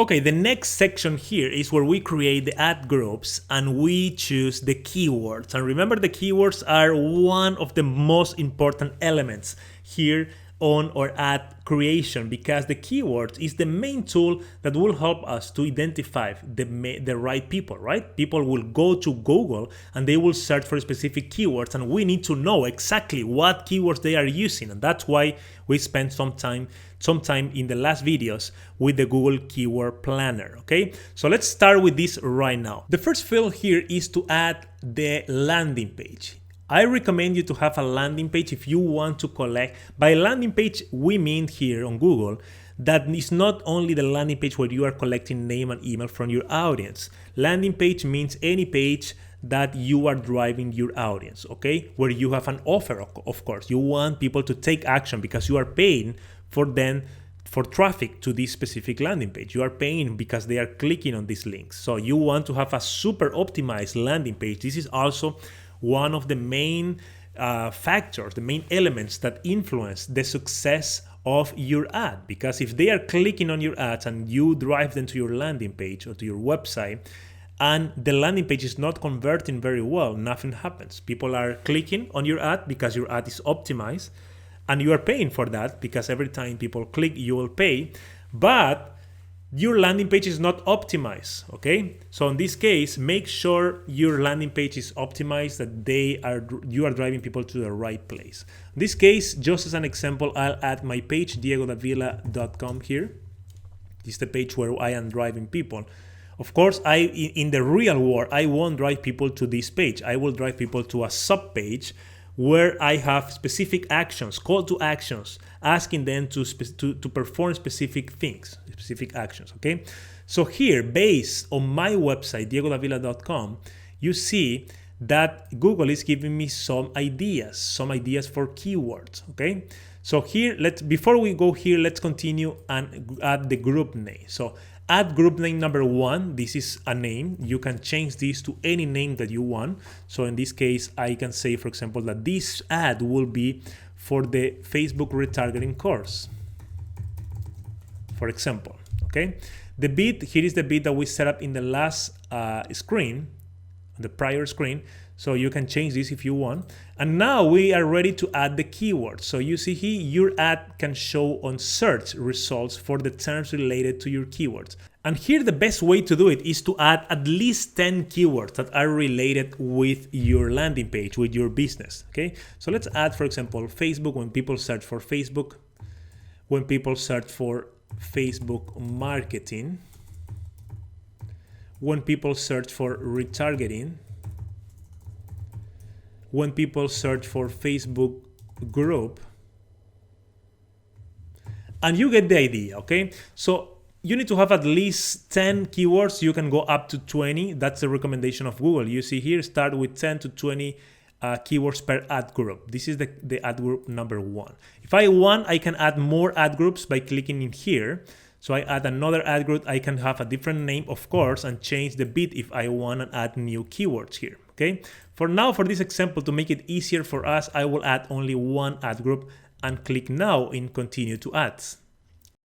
Okay, the next section here is where we create the ad groups and we choose the keywords. And remember, the keywords are one of the most important elements here on our ad creation, because the keywords is the main tool that will help us to identify the right people, right? People will go to Google and they will search for specific keywords, and we need to know exactly what keywords they are using. And that's why we spent some time in the last videos with the Google Keyword Planner, okay? So let's start with this right now. The first field here is to add the landing page. I recommend you to have a landing page if you want to collect. By landing page, we mean here on Google that it's not only the landing page where you are collecting name and email from your audience. Landing page means any page that you are driving your audience, okay? Where you have an offer, of course. You want people to take action because you are paying for traffic to this specific landing page. You are paying because they are clicking on these links. So you want to have a super optimized landing page. This is also one of the main factors, the main elements that influence the success of your ad. Because if they are clicking on your ads and you drive them to your landing page or to your website, and the landing page is not converting very well, nothing happens. People are clicking on your ad because your ad is optimized, and you are paying for that because every time people click, you will pay. But your landing page is not optimized, okay? So in this case, make sure your landing page is optimized, that you are driving people to the right place. In this case, just as an example, I'll add my page, diegodavila.com here. This is the page where I am driving people. Of course, in the real world, I won't drive people to this page. I will drive people to a sub-page where I have specific actions, call to actions, asking them to perform specific things, specific actions, okay? So here, based on my website, diegodavila.com, you see that Google is giving me some ideas for keywords, okay? So here, before we go here, let's continue and add the group name. So add group name number 1. This is a name. You can change this to any name that you want. So in this case, I can say, for example, that this ad will be for the Facebook retargeting course, for example, okay? The bid, here is the bid that we set up in the last screen, the prior screen. So you can change this if you want. And now we are ready to add the keywords. So you see here, your ad can show on search results for the terms related to your keywords. And here the best way to do it is to add at least 10 keywords that are related with your landing page, with your business, okay? So let's add, for example, Facebook, when people search for Facebook, when people search for Facebook marketing, when people search for retargeting, when people search for Facebook group, and you get the idea, okay? So you need to have at least 10 keywords. You can go up to 20. That's the recommendation of Google. You see here, start with 10 to 20 keywords per ad group. This is the ad group number 1. If I want, I can add more ad groups by clicking in here. So I add another ad group. I can have a different name, of course, and change the bid if I want to add new keywords here, okay? For now, for this example, to make it easier for us, I will add only one ad group and click now in continue to ads.